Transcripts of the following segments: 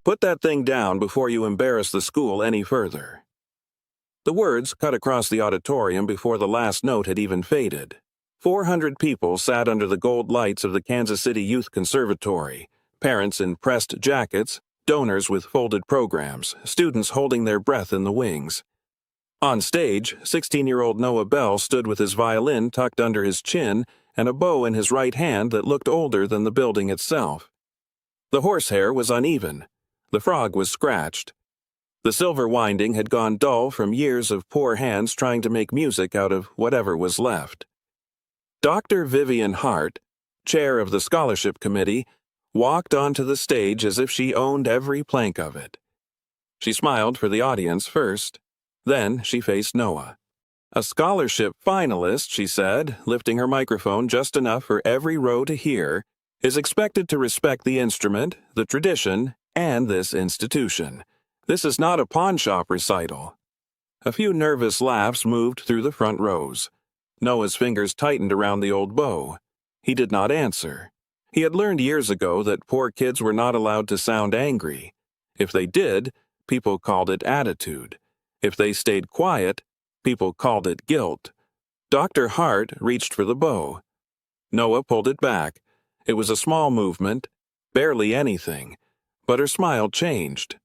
Put that thing down before you embarrass the school any further." The words cut across the auditorium before the last note had even faded. 400 people sat under the gold lights of the Kansas City Youth Conservatory, parents in pressed jackets, donors with folded programs, students holding their breath in the wings. On stage, 16-year-old Noah Bell stood with his violin tucked under his chin and a bow in his right hand that looked older than the building itself. The horsehair was uneven. The frog was scratched. The silver winding had gone dull from years of poor hands trying to make music out of whatever was left. Dr. Vivian Hart, chair of the scholarship committee, walked onto the stage as if she owned every plank of it. She smiled for the audience first. Then she faced Noah. "A scholarship finalist," she said, lifting her microphone just enough for every row to hear, "is expected to respect the instrument, the tradition, and this institution. This is not a pawnshop recital." A few nervous laughs moved through the front rows. Noah's fingers tightened around the old bow. He did not answer. He had learned years ago that poor kids were not allowed to sound angry. If they did, people called it attitude. If they stayed quiet, people called it guilt. Dr. Hart reached for the bow. Noah pulled it back. It was a small movement, barely anything, but her smile changed.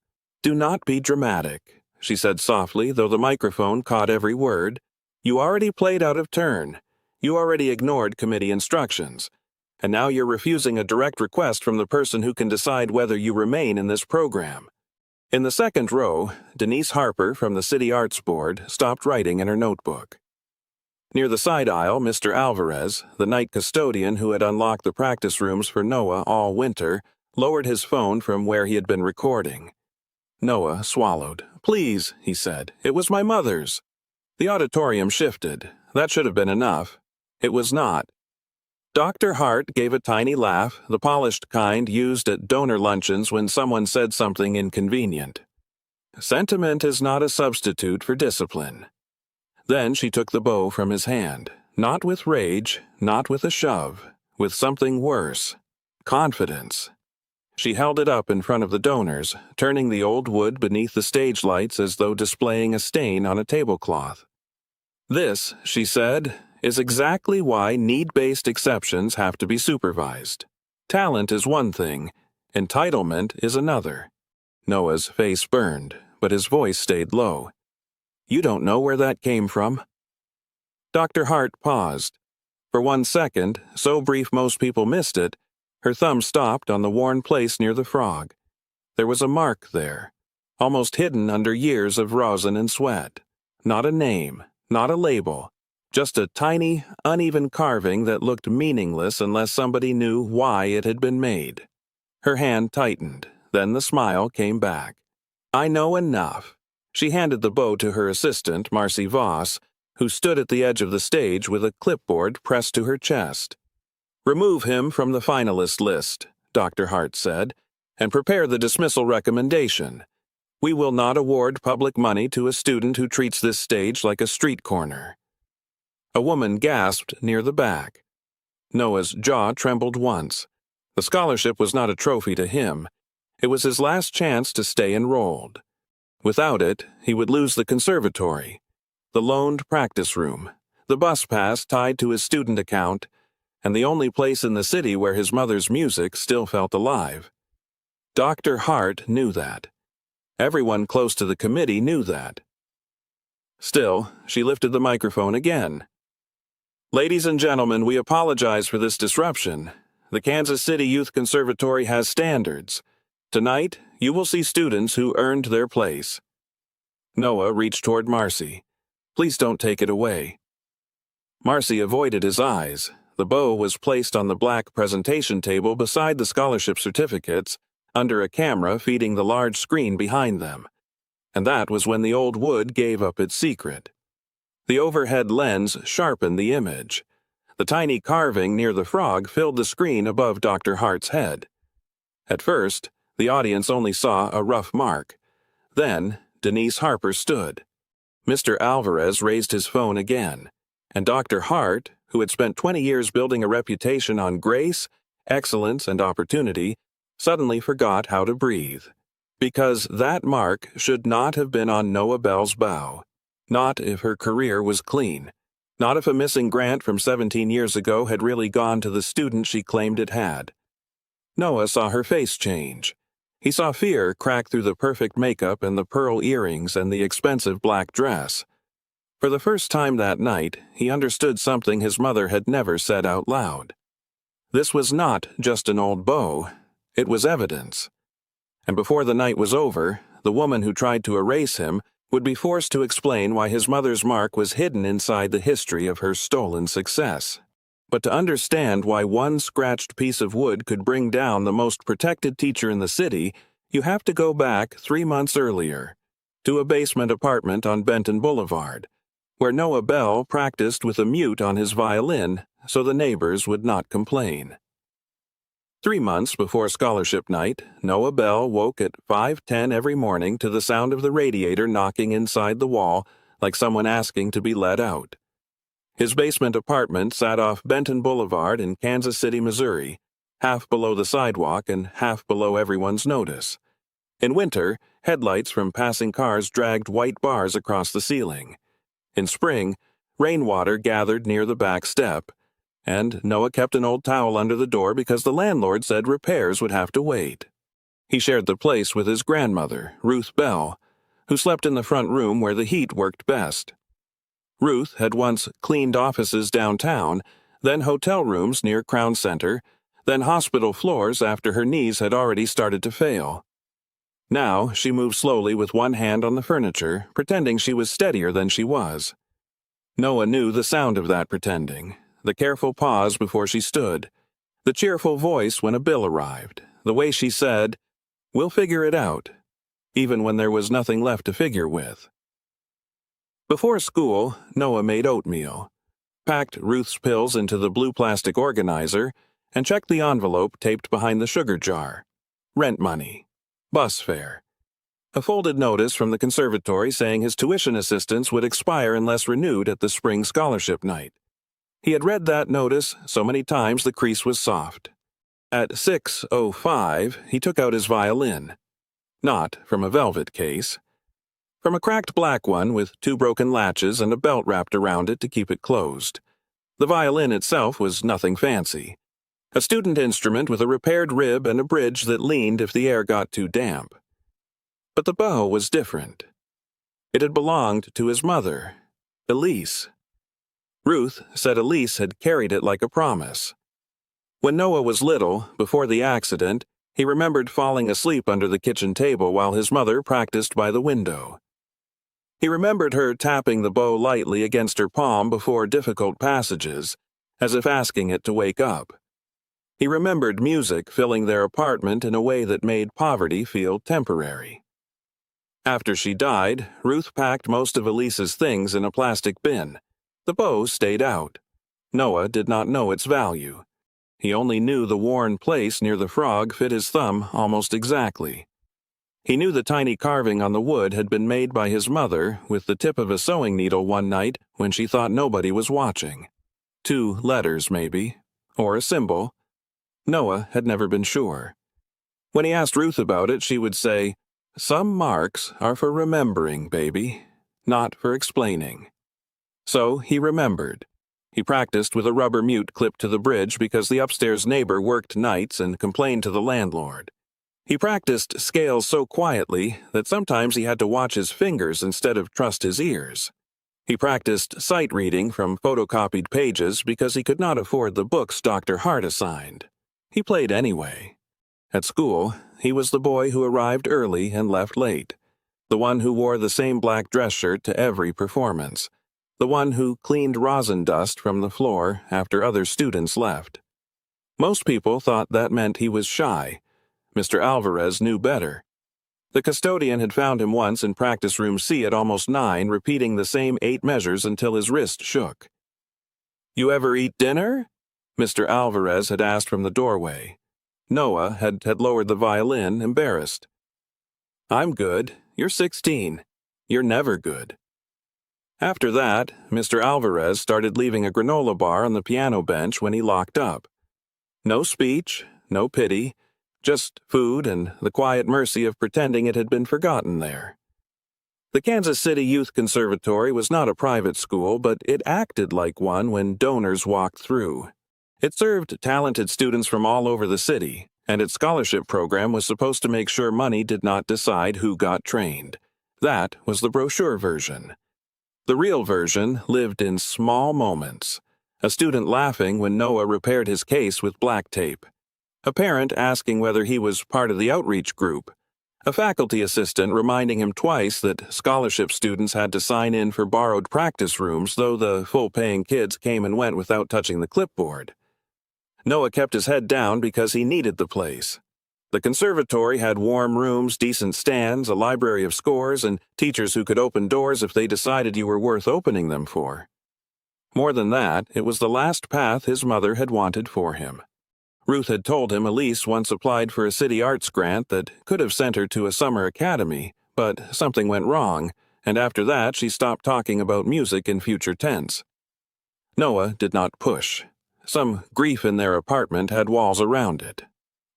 "Do not be dramatic," she said softly, though the microphone caught every word. "You already played out of turn. You already ignored committee instructions. And now you're refusing a direct request from the person who can decide whether you remain in this program." In the second row, Denise Harper from the City Arts Board stopped writing in her notebook. Near the side aisle, Mr. Alvarez, the night custodian who had unlocked the practice rooms for Noah all winter, lowered his phone from where he had been recording. Noah swallowed. "Please," he said, "it was my mother's." The auditorium shifted. That should have been enough. It was not. Dr. Hart gave a tiny laugh, the polished kind used at donor luncheons when someone said something inconvenient. "Sentiment is not a substitute for discipline." Then she took the bow from his hand, not with rage, not with a shove, with something worse: confidence. She held it up in front of the donors, turning the old wood beneath the stage lights as though displaying a stain on a tablecloth. "This," she said, "is exactly why need-based exceptions have to be supervised. Talent is one thing, entitlement is another." Noah's face burned, but his voice stayed low. "You don't know where that came from?" Dr. Hart paused. For 1 second, so brief most people missed it, her thumb stopped on the worn place near the frog. There was a mark there, almost hidden under years of rosin and sweat. Not a name, not a label. Just a tiny, uneven carving that looked meaningless unless somebody knew why it had been made. Her hand tightened, then the smile came back. "I know enough." She handed the bow to her assistant, Marcy Voss, who stood at the edge of the stage with a clipboard pressed to her chest. "Remove him from the finalist list," Dr. Hart said, "and prepare the dismissal recommendation. We will not award public money to a student who treats this stage like a street corner." A woman gasped near the back. Noah's jaw trembled once. The scholarship was not a trophy to him. It was his last chance to stay enrolled. Without it, he would lose the conservatory, the loaned practice room, the bus pass tied to his student account, and the only place in the city where his mother's music still felt alive. Dr. Hart knew that. Everyone close to the committee knew that. Still, she lifted the microphone again. "Ladies and gentlemen, we apologize for this disruption. The Kansas City Youth Conservatory has standards. Tonight, you will see students who earned their place." Noah reached toward Marcy. "Please don't take it away." Marcy avoided his eyes. The bow was placed on the black presentation table beside the scholarship certificates, under a camera feeding the large screen behind them. And that was when the old wood gave up its secret. The overhead lens sharpened the image. The tiny carving near the frog filled the screen above Dr. Hart's head. At first, the audience only saw a rough mark. Then, Denise Harper stood. Mr. Alvarez raised his phone again, and Dr. Hart, who had spent 20 years building a reputation on grace, excellence, and opportunity, suddenly forgot how to breathe. Because that mark should not have been on Noah Bell's bow. Not if her career was clean. Not if a missing grant from 17 years ago had really gone to the student she claimed it had. Noah saw her face change. He saw fear crack through the perfect makeup and the pearl earrings and the expensive black dress. For the first time that night, he understood something his mother had never said out loud. This was not just an old beau, it was evidence. And before the night was over, the woman who tried to erase him would be forced to explain why his mother's mark was hidden inside the history of her stolen success. But to understand why one scratched piece of wood could bring down the most protected teacher in the city, you have to go back 3 months earlier, to a basement apartment on Benton Boulevard, where Noah Bell practiced with a mute on his violin so the neighbors would not complain. 3 months before scholarship night, Noah Bell woke at 5:10 every morning to the sound of the radiator knocking inside the wall like someone asking to be let out. His basement apartment sat off Benton Boulevard in Kansas City, Missouri, half below the sidewalk and half below everyone's notice. In winter, headlights from passing cars dragged white bars across the ceiling. In spring, rainwater gathered near the back step, and Noah kept an old towel under the door because the landlord said repairs would have to wait. He shared the place with his grandmother, Ruth Bell, who slept in the front room where the heat worked best. Ruth had once cleaned offices downtown, then hotel rooms near Crown Center, then hospital floors after her knees had already started to fail. Now she moved slowly with one hand on the furniture, pretending she was steadier than she was. Noah knew the sound of that pretending, the careful pause before she stood, the cheerful voice when a bill arrived, the way she said, "We'll figure it out," even when there was nothing left to figure with. Before school, Noah made oatmeal, packed Ruth's pills into the blue plastic organizer, and checked the envelope taped behind the sugar jar. Rent money. Bus fare. A folded notice from the conservatory saying his tuition assistance would expire unless renewed at the spring scholarship night. He had read that notice so many times the crease was soft. At 6:05, he took out his violin. Not from a velvet case. From a cracked black one with 2 broken latches and a belt wrapped around it to keep it closed. The violin itself was nothing fancy. A student instrument with a repaired rib and a bridge that leaned if the air got too damp. But the bow was different. It had belonged to his mother, Elise. Ruth said Elise had carried it like a promise. When Noah was little, before the accident, he remembered falling asleep under the kitchen table while his mother practiced by the window. He remembered her tapping the bow lightly against her palm before difficult passages, as if asking it to wake up. He remembered music filling their apartment in a way that made poverty feel temporary. After she died, Ruth packed most of Elise's things in a plastic bin. The bow stayed out. Noah did not know its value. He only knew the worn place near the frog fit his thumb almost exactly. He knew the tiny carving on the wood had been made by his mother with the tip of a sewing needle one night when she thought nobody was watching. 2 letters, maybe, or a symbol. Noah had never been sure. When he asked Ruth about it, she would say, "Some marks are for remembering, baby, not for explaining." So he remembered. He practiced with a rubber mute clipped to the bridge because the upstairs neighbor worked nights and complained to the landlord. He practiced scales so quietly that sometimes he had to watch his fingers instead of trust his ears. He practiced sight reading from photocopied pages because he could not afford the books Dr. Hart assigned. He played anyway. At school, he was the boy who arrived early and left late, the one who wore the same black dress shirt to every performance, the one who cleaned rosin dust from the floor after other students left. Most people thought that meant he was shy. Mr. Alvarez knew better. The custodian had found him once in practice room C at almost 9, repeating the same 8 measures until his wrist shook. "You ever eat dinner?" Mr. Alvarez had asked from the doorway. Noah had lowered the violin, embarrassed. "I'm good. You're 16. You're never good." After that, Mr. Alvarez started leaving a granola bar on the piano bench when he locked up. No speech, no pity, just food and the quiet mercy of pretending it had been forgotten there. The Kansas City Youth Conservatory was not a private school, but it acted like one when donors walked through. It served talented students from all over the city, and its scholarship program was supposed to make sure money did not decide who got trained. That was the brochure version. The real version lived in small moments. A student laughing when Noah repaired his case with black tape. A parent asking whether he was part of the outreach group. A faculty assistant reminding him twice that scholarship students had to sign in for borrowed practice rooms, though the full-paying kids came and went without touching the clipboard. Noah kept his head down because he needed the place. The conservatory had warm rooms, decent stands, a library of scores, and teachers who could open doors if they decided you were worth opening them for. More than that, it was the last path his mother had wanted for him. Ruth had told him Elise once applied for a city arts grant that could have sent her to a summer academy, but something went wrong, and after that she stopped talking about music in future tense. Noah did not push. Some grief in their apartment had walls around it.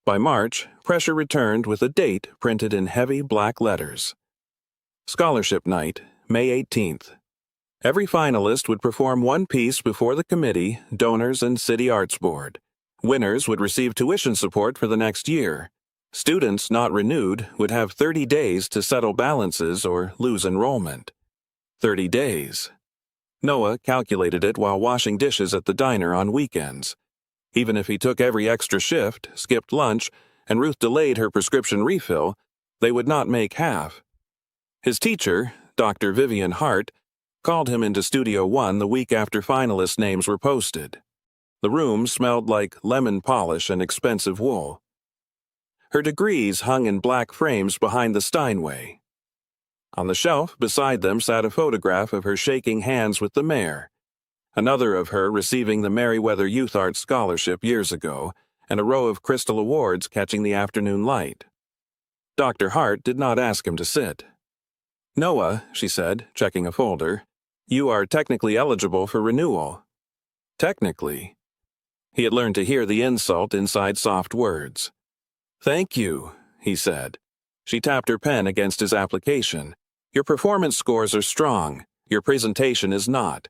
By March, pressure returned with a date printed in heavy black letters. Scholarship Night, May 18th. Every finalist would perform one piece before the committee, donors, and City Arts Board. Winners would receive tuition support for the next year. Students not renewed would have 30 days to settle balances or lose enrollment. 30 days. Noah calculated it while washing dishes at the diner on weekends. Even if he took every extra shift, skipped lunch, and Ruth delayed her prescription refill, they would not make half. His teacher, Dr. Vivian Hart, called him into Studio 1 the week after finalist names were posted. The room smelled like lemon polish and expensive wool. Her degrees hung in black frames behind the Steinway. On the shelf beside them sat a photograph of her shaking hands with the mayor, another of her receiving the Merriweather Youth Arts Scholarship years ago, and a row of crystal awards catching the afternoon light. Dr. Hart did not ask him to sit. "Noah," she said, checking a folder, "you are technically eligible for renewal." Technically. He had learned to hear the insult inside soft words. "Thank you," he said. She tapped her pen against his application. "Your performance scores are strong. Your presentation is not.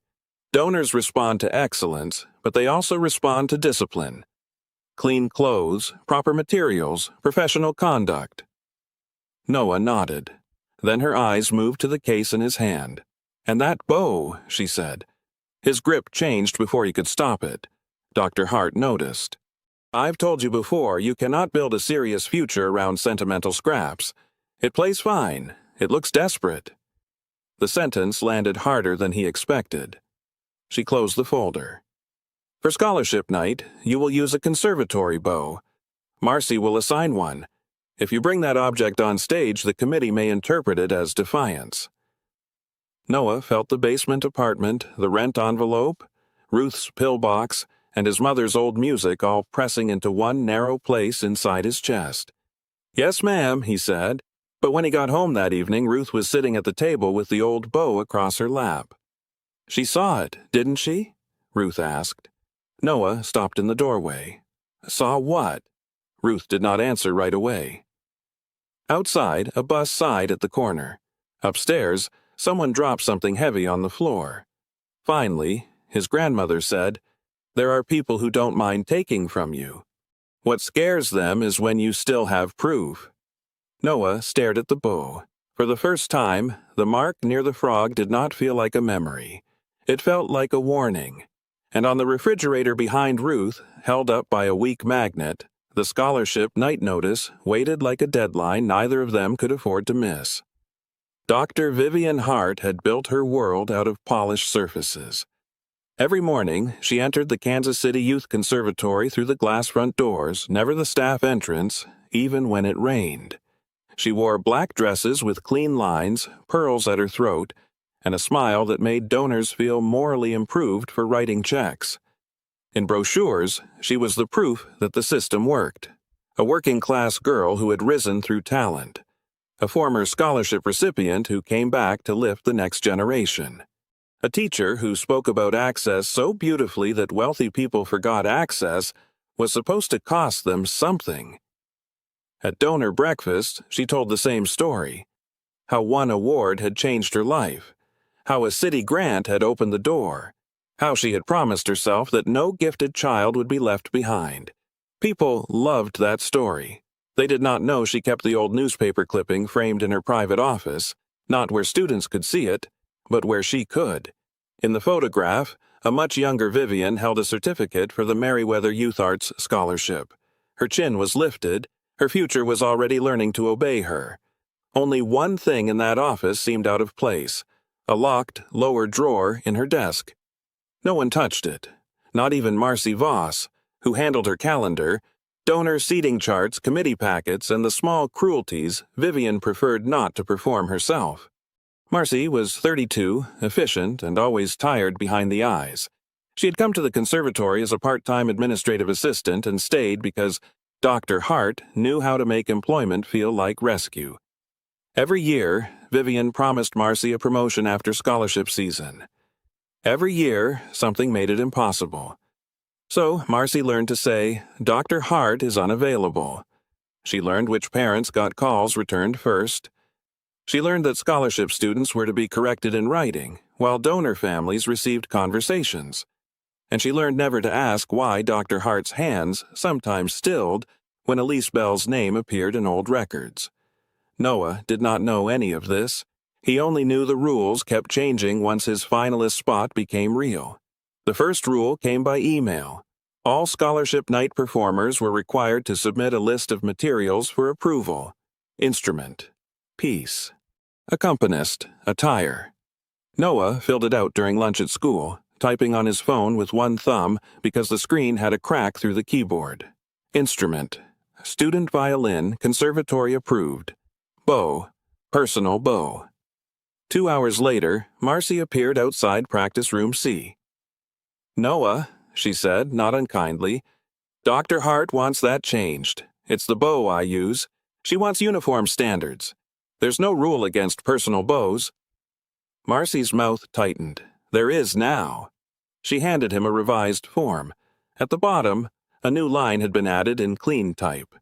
Donors respond to excellence, but they also respond to discipline. Clean clothes, proper materials, professional conduct." Noah nodded. Then her eyes moved to the case in his hand. "And that bow," she said. His grip changed before he could stop it. Dr. Hart noticed. "I've told you before, you cannot build a serious future around sentimental scraps. It plays fine. It looks desperate." The sentence landed harder than he expected. She closed the folder. "For scholarship night, you will use a conservatory bow. Marcy will assign one. If you bring that object on stage, the committee may interpret it as defiance." Noah felt the basement apartment, the rent envelope, Ruth's pillbox, and his mother's old music all pressing into one narrow place inside his chest. "Yes, ma'am," he said, but when he got home that evening, Ruth was sitting at the table with the old bow across her lap. "She saw it, didn't she?" Ruth asked. Noah stopped in the doorway. "Saw what?" Ruth did not answer right away. Outside, a bus sighed at the corner. Upstairs, someone dropped something heavy on the floor. Finally, his grandmother said, "There are people who don't mind taking from you. What scares them is when you still have proof." Noah stared at the bow. For the first time, the mark near the frog did not feel like a memory. It felt like a warning. And on the refrigerator behind Ruth, held up by a weak magnet, the scholarship night notice waited like a deadline neither of them could afford to miss. Dr. Vivian Hart had built her world out of polished surfaces. Every morning, she entered the Kansas City Youth Conservatory through the glass front doors, never the staff entrance, even when it rained. She wore black dresses with clean lines, pearls at her throat, and a smile that made donors feel morally improved for writing checks. In brochures, she was the proof that the system worked. A working-class girl who had risen through talent. A former scholarship recipient who came back to lift the next generation. A teacher who spoke about access so beautifully that wealthy people forgot access was supposed to cost them something. At donor breakfast, she told the same story. How one award had changed her life. How a city grant had opened the door. How she had promised herself that no gifted child would be left behind. People loved that story. They did not know she kept the old newspaper clipping framed in her private office, not where students could see it, but where she could. In the photograph, a much younger Vivian held a certificate for the Merriweather Youth Arts Scholarship. Her chin was lifted. Her future was already learning to obey her. Only one thing in that office seemed out of place: a locked lower drawer in her desk. No one touched it, not even Marcy Voss, who handled her calendar, donor seating charts, committee packets, and the small cruelties Vivian preferred not to perform herself. Marcy was 32, efficient, and always tired behind the eyes. She had come to the conservatory as a part-time administrative assistant and stayed because Dr. Hart knew how to make employment feel like rescue. Every year, Vivian promised Marcy a promotion after scholarship season. Every year, something made it impossible. So Marcy learned to say, "Dr. Hart is unavailable." She learned which parents got calls returned first. She learned that scholarship students were to be corrected in writing, while donor families received conversations. And she learned never to ask why Dr. Hart's hands sometimes stilled when Elise Bell's name appeared in old records. Noah did not know any of this. He only knew the rules kept changing once his finalist spot became real. The first rule came by email. All scholarship night performers were required to submit a list of materials for approval: instrument, piece, accompanist, attire. Noah filled it out during lunch at school, typing on his phone with one thumb because the screen had a crack through the keyboard. Instrument, student violin, conservatory approved. Bow, personal bow. 2 hours later, Marcy appeared outside practice room C. "Noah," she said, not unkindly, "Dr. Hart wants that changed. It's the bow I use. She wants uniform standards. There's no rule against personal bows." Marcy's mouth tightened. "There is now." She handed him a revised form. At the bottom, a new line had been added in clean type.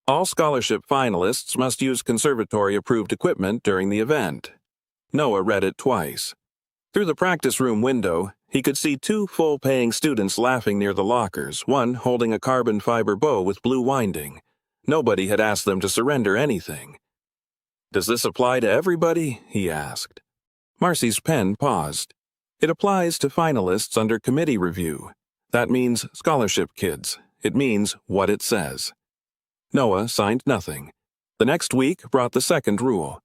All scholarship finalists must use conservatory-approved equipment during the event. Noah read it twice. Through the practice room window, he could see 2 full-paying students laughing near the lockers, one holding a carbon fiber bow with blue winding. Nobody had asked them to surrender anything. "Does this apply to everybody?" he asked. Marcy's pen paused. "It applies to finalists under committee review. That means scholarship kids. It means what it says." Noah signed nothing. The next week brought the second rule.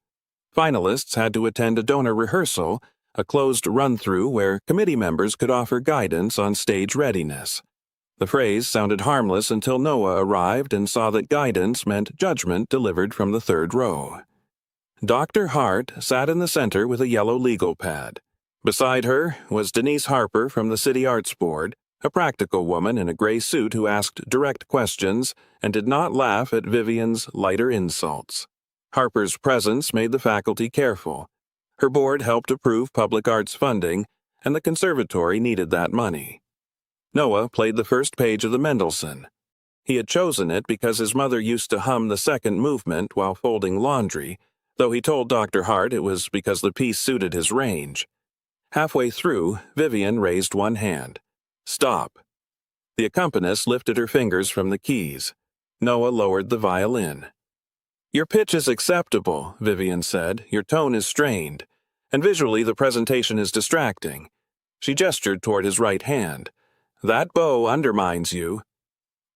Finalists had to attend a donor rehearsal, a closed run-through where committee members could offer guidance on stage readiness. The phrase sounded harmless until Noah arrived and saw that guidance meant judgment delivered from the third row. Dr. Hart sat in the center with a yellow legal pad. Beside her was Denise Harper from the City Arts Board, a practical woman in a gray suit who asked direct questions and did not laugh at Vivian's lighter insults. Harper's presence made the faculty careful. Her board helped approve public arts funding, and the conservatory needed that money. Noah played the first page of the Mendelssohn. He had chosen it because his mother used to hum the second movement while folding laundry, though he told Dr. Hart it was because the piece suited his range. Halfway through, Vivian raised one hand. "Stop." The accompanist lifted her fingers from the keys. Noah lowered the violin. "Your pitch is acceptable," Vivian said. "Your tone is strained. And visually the presentation is distracting." She gestured toward his right hand. "That bow undermines you."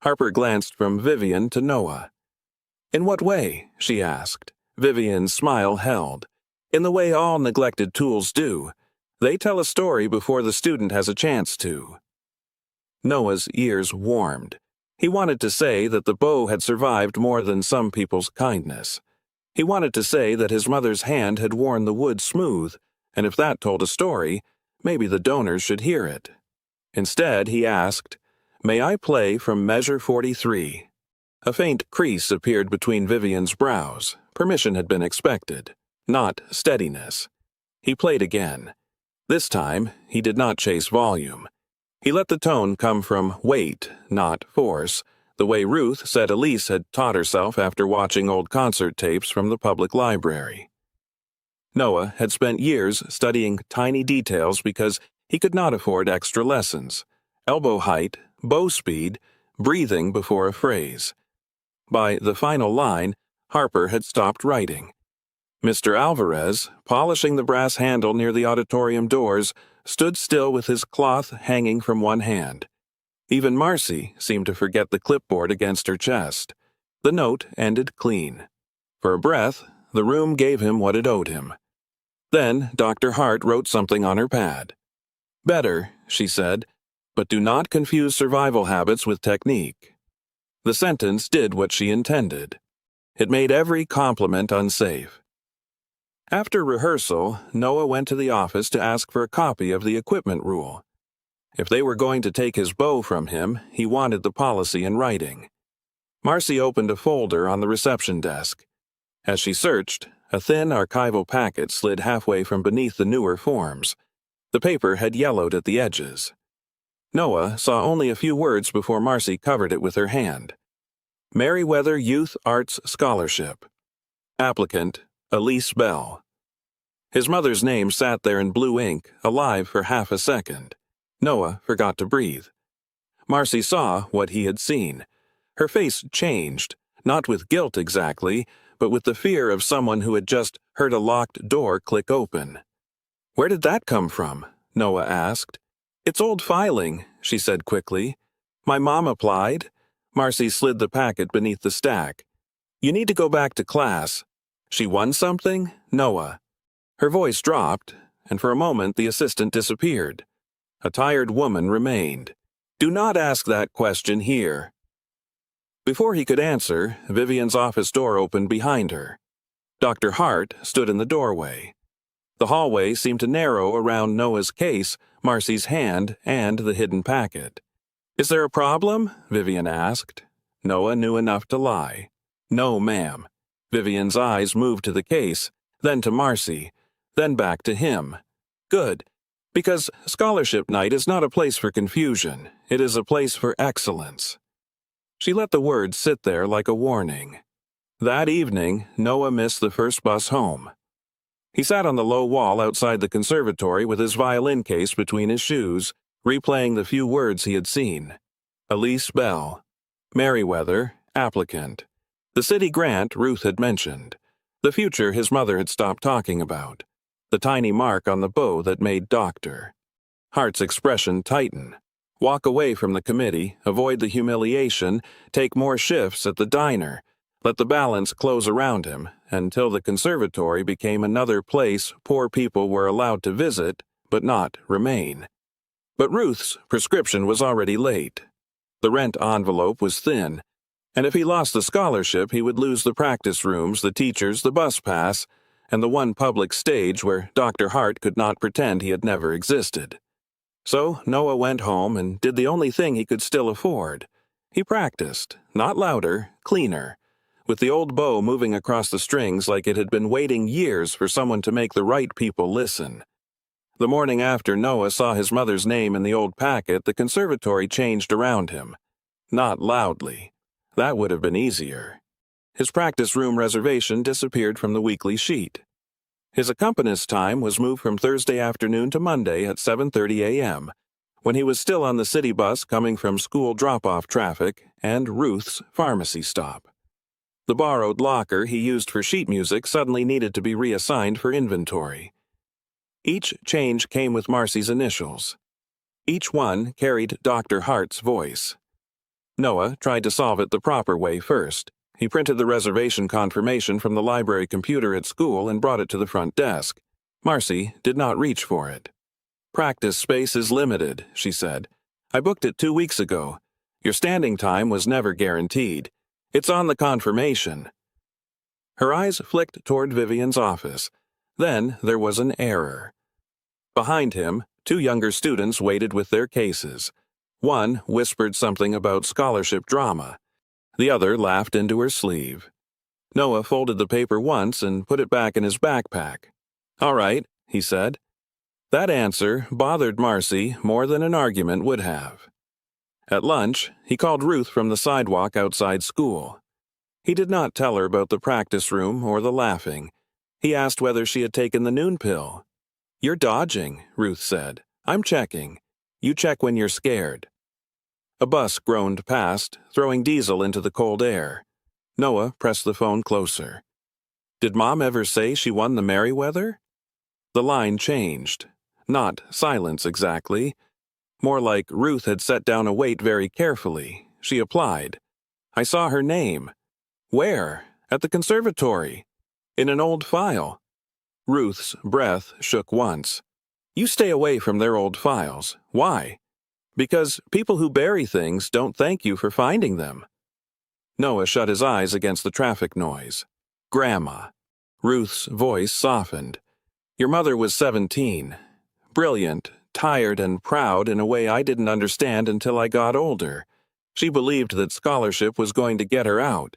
Harper glanced from Vivian to Noah. "In what way?" she asked. Vivian's smile held. "In the way all neglected tools do. They tell a story before the student has a chance to." Noah's ears warmed. He wanted to say that the bow had survived more than some people's kindness. He wanted to say that his mother's hand had worn the wood smooth, and if that told a story, maybe the donors should hear it. Instead, he asked, "May I play from measure 43? A faint crease appeared between Vivian's brows. Permission had been expected, not steadiness. He played again. This time, he did not chase volume. He let the tone come from weight, not force, the way Ruth said Elise had taught herself after watching old concert tapes from the public library. Noah had spent years studying tiny details because he could not afford extra lessons: elbow height, bow speed, breathing before a phrase. By the final line, Harper had stopped writing. Mr. Alvarez, polishing the brass handle near the auditorium doors, stood still with his cloth hanging from one hand. Even Marcy seemed to forget the clipboard against her chest. The note ended clean. For a breath, the room gave him what it owed him. Then Dr. Hart wrote something on her pad. "Better," she said, "but do not confuse survival habits with technique." The sentence did what she intended. It made every compliment unsafe. After rehearsal, Noah went to the office to ask for a copy of the equipment rule. If they were going to take his bow from him, he wanted the policy in writing. Marcy opened a folder on the reception desk. As she searched, a thin archival packet slid halfway from beneath the newer forms. The paper had yellowed at the edges. Noah saw only a few words before Marcy covered it with her hand. Meriwether Youth Arts Scholarship. Applicant, Elise Bell. His mother's name sat there in blue ink, alive for half a second. Noah forgot to breathe. Marcy saw what he had seen. Her face changed, not with guilt exactly, but with the fear of someone who had just heard a locked door click open. "Where did that come from?" Noah asked. "It's old filing," she said quickly. "My mom applied." Marcy slid the packet beneath the stack. "You need to go back to class." "She won something?" Noah. Her voice dropped, and for a moment the assistant disappeared. A tired woman remained. "Do not ask that question here." Before he could answer, Vivian's office door opened behind her. Dr. Hart stood in the doorway. The hallway seemed to narrow around Noah's case, Marcy's hand, and the hidden packet. "Is there a problem?" Vivian asked. Noah knew enough to lie. "No, ma'am." Vivian's eyes moved to the case, then to Marcy, then back to him. "Good. Because scholarship night is not a place for confusion. It is a place for excellence." She let the words sit there like a warning. That evening, Noah missed the first bus home. He sat on the low wall outside the conservatory with his violin case between his shoes, replaying the few words he had seen. Elise Bell. Meriwether, applicant. The city grant Ruth had mentioned. The future his mother had stopped talking about. The tiny mark on the bow that made doctor. Hart's expression tighten. Walk away from the committee, avoid the humiliation, take more shifts at the diner. Let the balance close around him, until the conservatory became another place poor people were allowed to visit, but not remain. But Ruth's prescription was already late. The rent envelope was thin, and if he lost the scholarship, he would lose the practice rooms, the teachers, the bus pass, and the one public stage where Dr. Hart could not pretend he had never existed. So Noah went home and did the only thing he could still afford. He practiced, not louder, cleaner, with the old bow moving across the strings like it had been waiting years for someone to make the right people listen. The morning after Noah saw his mother's name in the old packet, the conservatory changed around him. Not loudly. That would have been easier. His practice room reservation disappeared from the weekly sheet. His accompanist time was moved from Thursday afternoon to Monday at 7:30 a.m., when he was still on the city bus coming from school drop-off traffic and Ruth's pharmacy stop. The borrowed locker he used for sheet music suddenly needed to be reassigned for inventory. Each change came with Marcy's initials. Each one carried Dr. Hart's voice. Noah tried to solve it the proper way first. He printed the reservation confirmation from the library computer at school and brought it to the front desk. Marcy did not reach for it. "Practice space is limited," she said. "I booked it 2 weeks ago. Your standing time was never guaranteed. It's on the confirmation." Her eyes flicked toward Vivian's office. Then there was an error. Behind him, 2 younger students waited with their cases. One whispered something about scholarship drama. The other laughed into her sleeve. Noah folded the paper once and put it back in his backpack. "All right," he said. That answer bothered Marcy more than an argument would have. At lunch, he called Ruth from the sidewalk outside school. He did not tell her about the practice room or the laughing. He asked whether she had taken the noon pill. "You're dodging," Ruth said. "I'm checking. You check when you're scared." A bus groaned past, throwing diesel into the cold air. Noah pressed the phone closer. "Did Mom ever say she won the Merriweather?" The line changed. Not silence exactly. More like Ruth had set down a weight very carefully. She applied. "I saw her name." "Where?" "At the conservatory." "In an old file." Ruth's breath shook once. "You stay away from their old files. Why?" "Because people who bury things don't thank you for finding them." Noah shut his eyes against the traffic noise. "Grandma." Ruth's voice softened. "Your mother was 17. Brilliant, tired, and proud in a way I didn't understand until I got older. She believed that scholarship was going to get her out.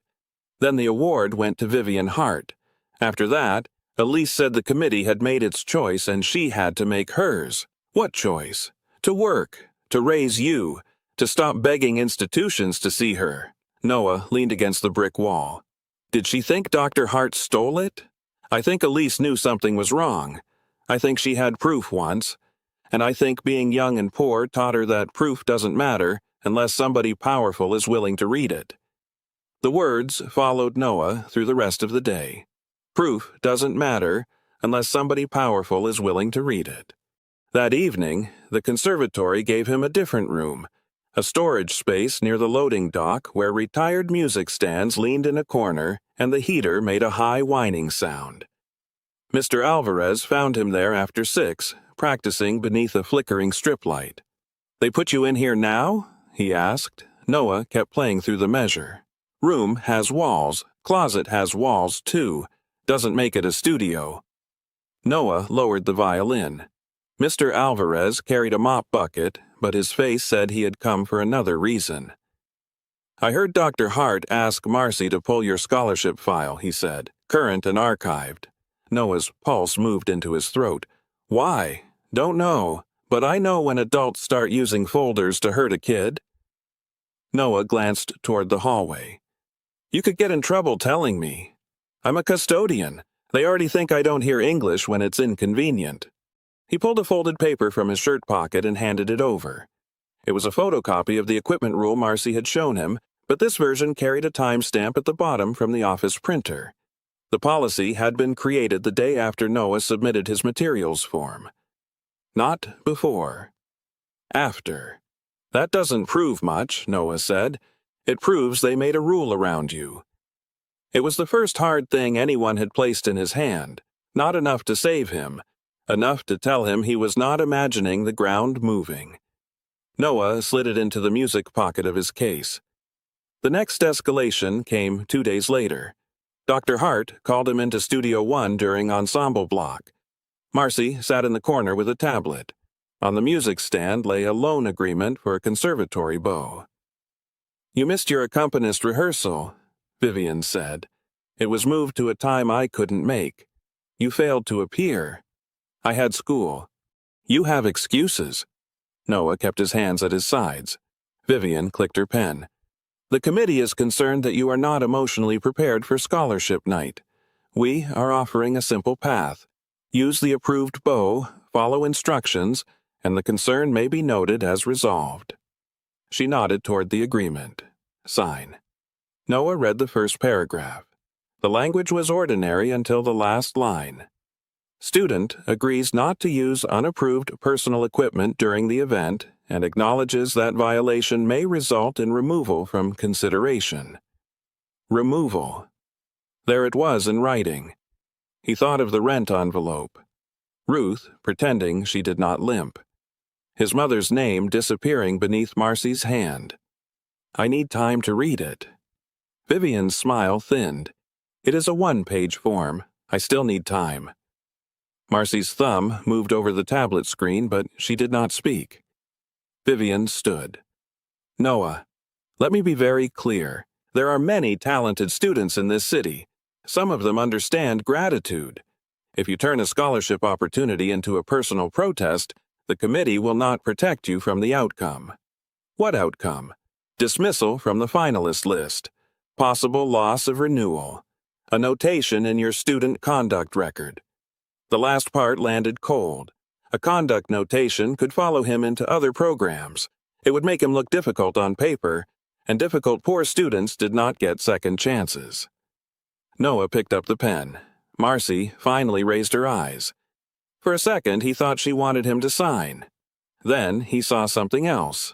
Then the award went to Vivian Hart. After that, Elise said the committee had made its choice and she had to make hers. What choice? To work, to raise you, to stop begging institutions to see her." Noah leaned against the brick wall. "Did she think Dr. Hart stole it? I think Elise knew something was wrong. I think she had proof once. And I think being young and poor taught her that proof doesn't matter unless somebody powerful is willing to read it." The words followed Noah through the rest of the day. Proof doesn't matter unless somebody powerful is willing to read it. That evening, the conservatory gave him a different room, a storage space near the loading dock where retired music stands leaned in a corner and the heater made a high whining sound. Mr. Alvarez found him there after 6, practicing beneath a flickering strip light. "They put you in here now?" he asked. Noah kept playing through the measure. "Room has walls. Closet has walls, too. Doesn't make it a studio." Noah lowered the violin. Mr. Alvarez carried a mop bucket, but his face said he had come for another reason. "I heard Dr. Hart ask Marcy to pull your scholarship file," he said, "current and archived." Noah's pulse moved into his throat. "Why?" "Don't know, but I know when adults start using folders to hurt a kid." Noah glanced toward the hallway. "You could get in trouble telling me. I'm a custodian. They already think I don't hear English when it's inconvenient." He pulled a folded paper from his shirt pocket and handed it over. It was a photocopy of the equipment rule Marcy had shown him, but this version carried a timestamp at the bottom from the office printer. The policy had been created the day after Noah submitted his materials form. Not before. After. "That doesn't prove much," Noah said. "It proves they made a rule around you." It was the first hard thing anyone had placed in his hand, not enough to save him, enough to tell him he was not imagining the ground moving. Noah slid it into the music pocket of his case. The next escalation came 2 days later. Dr. Hart called him into Studio 1 during ensemble block. Marcy sat in the corner with a tablet. On the music stand lay a loan agreement for a conservatory bow. "You missed your accompanist rehearsal," Vivian said. "It was moved to a time I couldn't make. You failed to appear. I had school. You have excuses." Noah kept his hands at his sides. Vivian clicked her pen. "The committee is concerned that you are not emotionally prepared for scholarship night. We are offering a simple path. Use the approved bow, follow instructions, and the concern may be noted as resolved." She nodded toward the agreement. Sign. Noah read the first paragraph. The language was ordinary until the last line. "Student agrees not to use unapproved personal equipment during the event and acknowledges that violation may result in removal from consideration." Removal. There it was in writing. He thought of the rent envelope. Ruth pretending she did not limp. His mother's name disappearing beneath Marcy's hand. "I need time to read it." Vivian's smile thinned. "It is a 1-page form. I still need time." Marcy's thumb moved over the tablet screen, but she did not speak. Vivian stood. "Noah, let me be very clear. There are many talented students in this city. Some of them understand gratitude. If you turn a scholarship opportunity into a personal protest, the committee will not protect you from the outcome." What outcome? Dismissal from the finalist list. Possible loss of renewal. A notation in your student conduct record. The last part landed cold. A conduct notation could follow him into other programs. It would make him look difficult on paper, and difficult poor students did not get second chances. Noah picked up the pen. Marcy finally raised her eyes. For a second, he thought she wanted him to sign. Then he saw something else.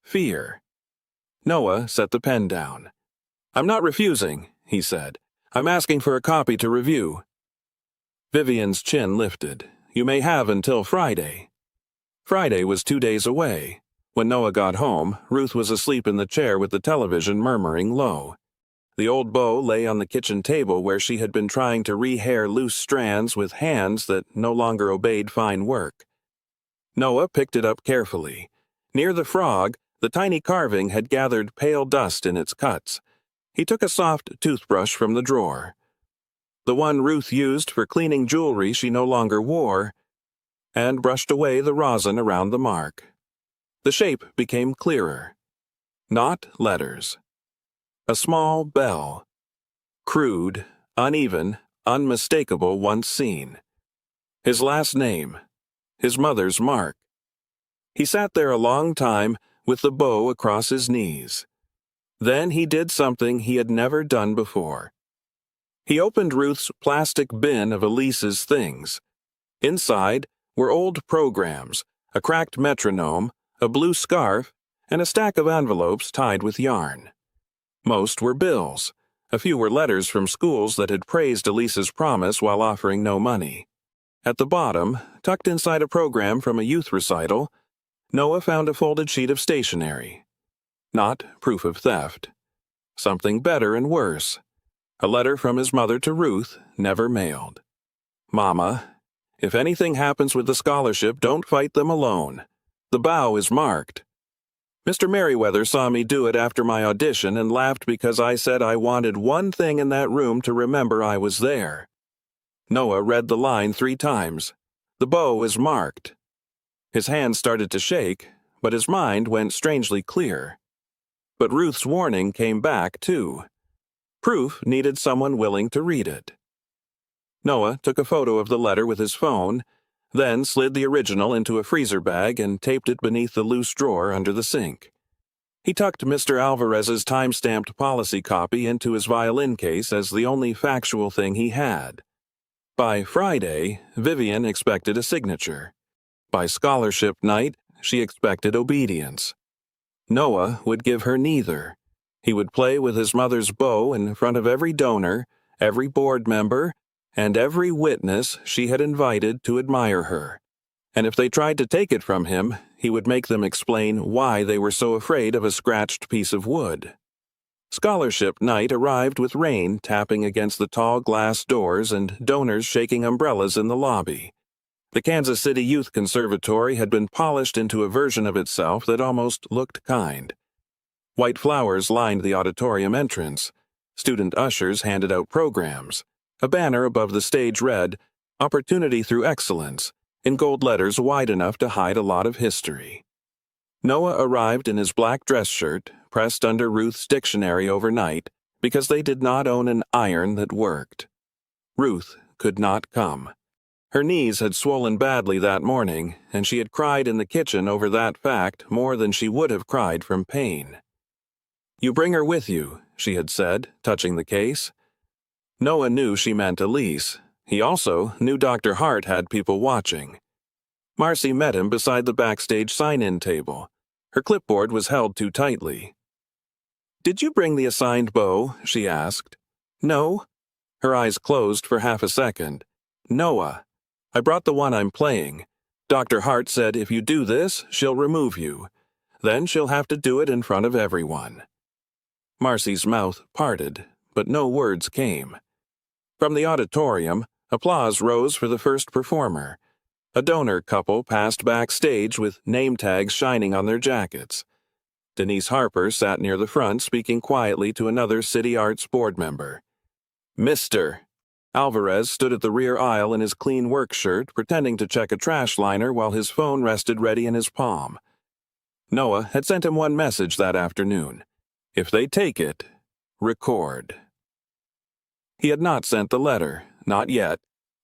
Fear. Noah set the pen down. "I'm not refusing," he said. "I'm asking for a copy to review." Vivian's chin lifted. "You may have until Friday." Friday was 2 days away. When Noah got home, Ruth was asleep in the chair with the television murmuring low. The old bow lay on the kitchen table where she had been trying to rehair loose strands with hands that no longer obeyed fine work. Noah picked it up carefully. Near the frog, the tiny carving had gathered pale dust in its cuts. He took a soft toothbrush from the drawer. The one Ruth used for cleaning jewelry she no longer wore, and brushed away the rosin around the mark. The shape became clearer. Not letters. A small bell. Crude, uneven, unmistakable once seen. His last name. His mother's mark. He sat there a long time with the bow across his knees. Then he did something he had never done before. He opened Ruth's plastic bin of Elise's things. Inside were old programs, a cracked metronome, a blue scarf, and a stack of envelopes tied with yarn. Most were bills. A few were letters from schools that had praised Elise's promise while offering no money. At the bottom, tucked inside a program from a youth recital, Noah found a folded sheet of stationery. Not proof of theft. Something better and worse. A letter from his mother to Ruth, never mailed. "Mama, if anything happens with the scholarship, don't fight them alone. The bow is marked. Mr. Merriweather saw me do it after my audition and laughed because I said I wanted one thing in that room to remember I was there." Noah read the line 3 times. The bow is marked. His hands started to shake, but his mind went strangely clear. But Ruth's warning came back, too. Proof needed someone willing to read it. Noah took a photo of the letter with his phone, then slid the original into a freezer bag and taped it beneath the loose drawer under the sink. He tucked Mr. Alvarez's time-stamped policy copy into his violin case as the only factual thing he had. By Friday, Vivian expected a signature. By scholarship night, she expected obedience. Noah would give her neither. He would play with his mother's bow in front of every donor, every board member, and every witness she had invited to admire her. And if they tried to take it from him, he would make them explain why they were so afraid of a scratched piece of wood. Scholarship night arrived with rain tapping against the tall glass doors and donors shaking umbrellas in the lobby. The Kansas City Youth Conservatory had been polished into a version of itself that almost looked kind. White flowers lined the auditorium entrance. Student ushers handed out programs. A banner above the stage read, "Opportunity through Excellence," in gold letters wide enough to hide a lot of history. Noah arrived in his black dress shirt, pressed under Ruth's dictionary overnight, because they did not own an iron that worked. Ruth could not come. Her knees had swollen badly that morning, and she had cried in the kitchen over that fact more than she would have cried from pain. "You bring her with you," she had said, touching the case. Noah knew she meant Elise. He also knew Dr. Hart had people watching. Marcy met him beside the backstage sign-in table. Her clipboard was held too tightly. "Did you bring the assigned bow?" she asked. "No." Her eyes closed for half a second. "Noah, I brought the one I'm playing. Dr. Hart said if you do this, she'll remove you. Then she'll have to do it in front of everyone." Marcy's mouth parted, but no words came. From the auditorium, applause rose for the first performer. A donor couple passed backstage with name tags shining on their jackets. Denise Harper sat near the front speaking quietly to another City Arts board member. "Mr." Alvarez stood at the rear aisle in his clean work shirt, pretending to check a trash liner while his phone rested ready in his palm. Noah had sent him one message that afternoon. If they take it, record. He had not sent the letter, not yet.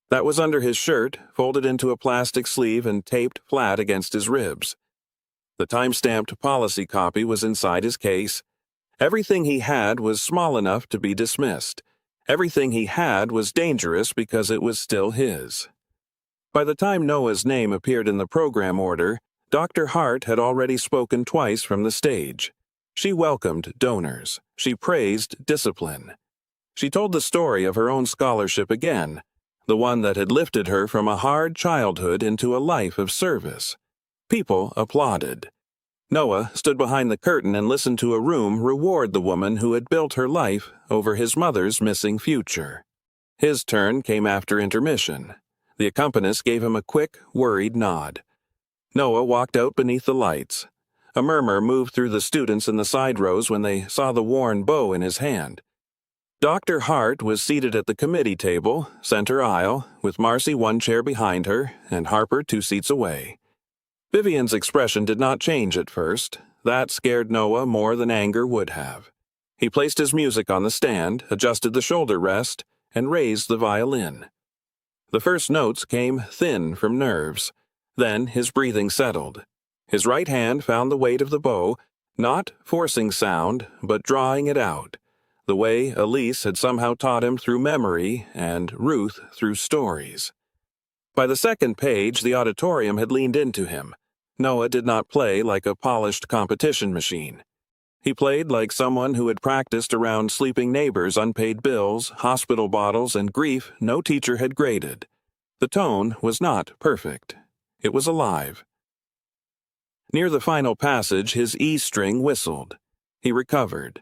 That was under his shirt, folded into a plastic sleeve and taped flat against his ribs. The time-stamped policy copy was inside his case. Everything he had was small enough to be dismissed. Everything he had was dangerous because it was still his. By the time Noah's name appeared in the program order, Dr. Hart had already spoken twice from the stage. She welcomed donors. She praised discipline. She told the story of her own scholarship again, the one that had lifted her from a hard childhood into a life of service. People applauded. Noah stood behind the curtain and listened to a room reward the woman who had built her life over his mother's missing future. His turn came after intermission. The accompanist gave him a quick, worried nod. Noah walked out beneath the lights. A murmur moved through the students in the side rows when they saw the worn bow in his hand. Dr. Hart was seated at the committee table, center aisle, with Marcy one chair behind her and Harper 2 seats away. Vivian's expression did not change at first. That scared Noah more than anger would have. He placed his music on the stand, adjusted the shoulder rest, and raised the violin. The first notes came thin from nerves. Then his breathing settled. His right hand found the weight of the bow, not forcing sound, but drawing it out, the way Elise had somehow taught him through memory and Ruth through stories. By the second page, the auditorium had leaned into him. Noah did not play like a polished competition machine. He played like someone who had practiced around sleeping neighbors' unpaid bills, hospital bottles, and grief no teacher had graded. The tone was not perfect. It was alive. Near the final passage, his E string whistled. He recovered.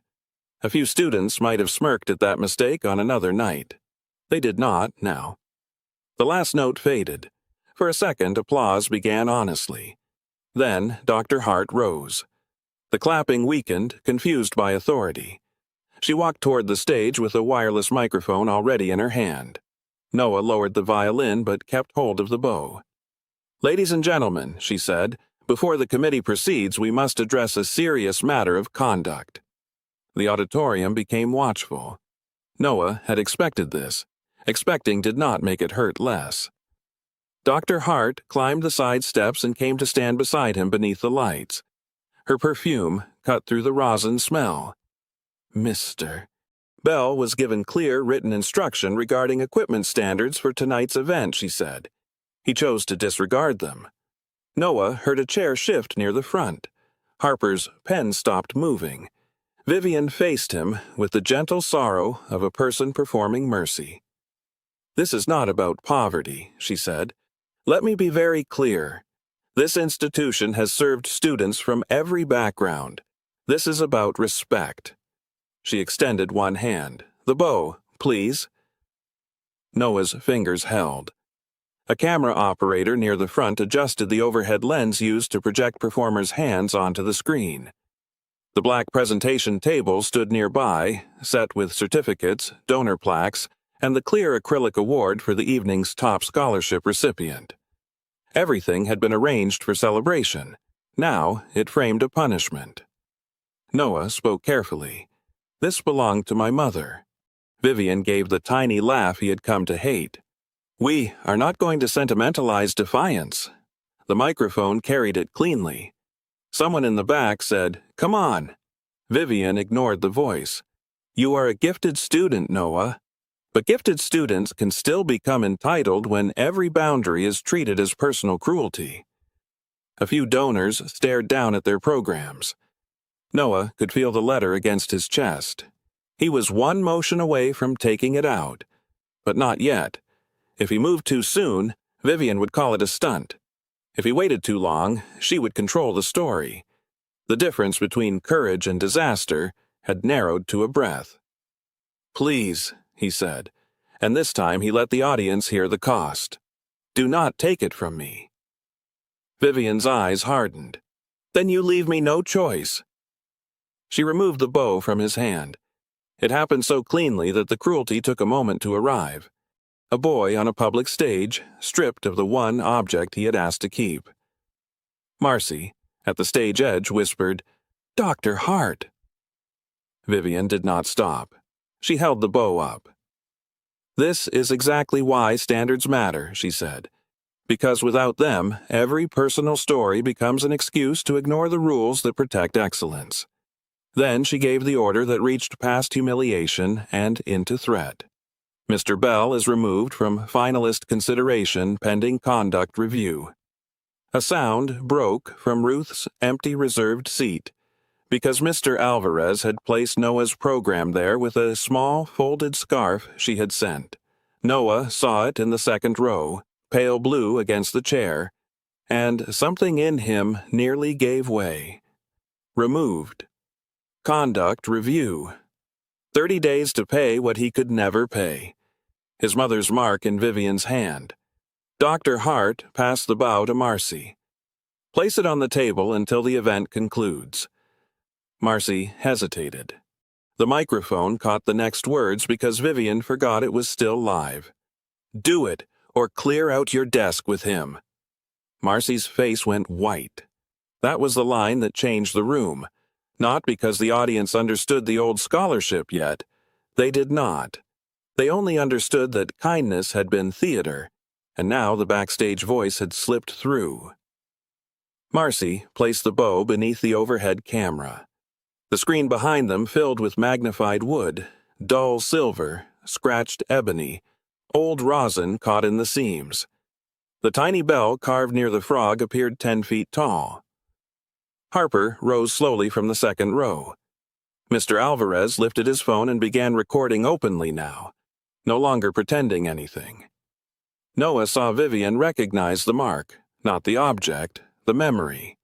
A few students might have smirked at that mistake on another night. They did not now. The last note faded. For a second, applause began honestly. Then Dr. Hart rose. The clapping weakened, confused by authority. She walked toward the stage with a wireless microphone already in her hand. Noah lowered the violin but kept hold of the bow. "Ladies and gentlemen," she said, "before the committee proceeds, we must address a serious matter of conduct." The auditorium became watchful. Noah had expected this. Expecting did not make it hurt less. Dr. Hart climbed the side steps and came to stand beside him beneath the lights. Her perfume cut through the rosin smell. "Mr." Bell was given clear written instruction regarding equipment standards for tonight's event, she said. He chose to disregard them. Noah heard a chair shift near the front. Harper's pen stopped moving. Vivian faced him with the gentle sorrow of a person performing mercy. "This is not about poverty," she said. "Let me be very clear. This institution has served students from every background. This is about respect." She extended one hand. "The bow, please." Noah's fingers held. A camera operator near the front adjusted the overhead lens used to project performers' hands onto the screen. The black presentation table stood nearby, set with certificates, donor plaques, and the clear acrylic award for the evening's top scholarship recipient. Everything had been arranged for celebration. Now it framed a punishment. Noah spoke carefully. "This belonged to my mother." Vivian gave the tiny laugh he had come to hate. "We are not going to sentimentalize defiance." The microphone carried it cleanly. Someone in the back said, "Come on." Vivian ignored the voice. "You are a gifted student, Noah. But gifted students can still become entitled when every boundary is treated as personal cruelty." A few donors stared down at their programs. Noah could feel the letter against his chest. He was one motion away from taking it out. But not yet. If he moved too soon, Vivian would call it a stunt. If he waited too long, she would control the story. The difference between courage and disaster had narrowed to a breath. "Please," he said, and this time he let the audience hear the cost. "Do not take it from me." Vivian's eyes hardened. "Then you leave me no choice." She removed the bow from his hand. It happened so cleanly that the cruelty took a moment to arrive. A boy on a public stage, stripped of the one object he had asked to keep. Marcy, At the stage edge whispered, "Dr. Hart." Vivian did not stop. She held the bow up. "This is exactly why standards matter," she said. "Because without them, every personal story becomes an excuse to ignore the rules that protect excellence." Then she gave the order that reached past humiliation and into threat. "Mr. Bell is removed from finalist consideration pending conduct review." A sound broke from Ruth's empty reserved seat, because Mr. Alvarez had placed Noah's program there with a small folded scarf she had sent. Noah saw it in the second row, pale blue against the chair, and something in him nearly gave way. Removed. Conduct review. 30 days to pay what he could never pay. His mother's mark in Vivian's hand. Dr. Hart passed the bow to Marcy. "Place it on the table until the event concludes." Marcy hesitated. The microphone caught the next words because Vivian forgot it was still live. "Do it, or clear out your desk with him." Marcy's face went white. That was the line that changed the room. Not because the audience understood the old scholarship yet. They did not. They only understood that kindness had been theater, and now the backstage voice had slipped through. Marcy placed the bow beneath the overhead camera. The screen behind them filled with magnified wood, dull silver, scratched ebony, old rosin caught in the seams. The tiny bell carved near the frog appeared 10 feet tall. Harper rose slowly from the second row. Mr. Alvarez lifted his phone and began recording openly now, no longer pretending anything. Noah saw Vivian recognize the mark, not the object, the memory.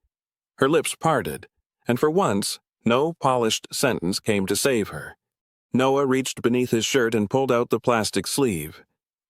Her lips parted, and for once, no polished sentence came to save her. Noah reached beneath his shirt and pulled out the plastic sleeve.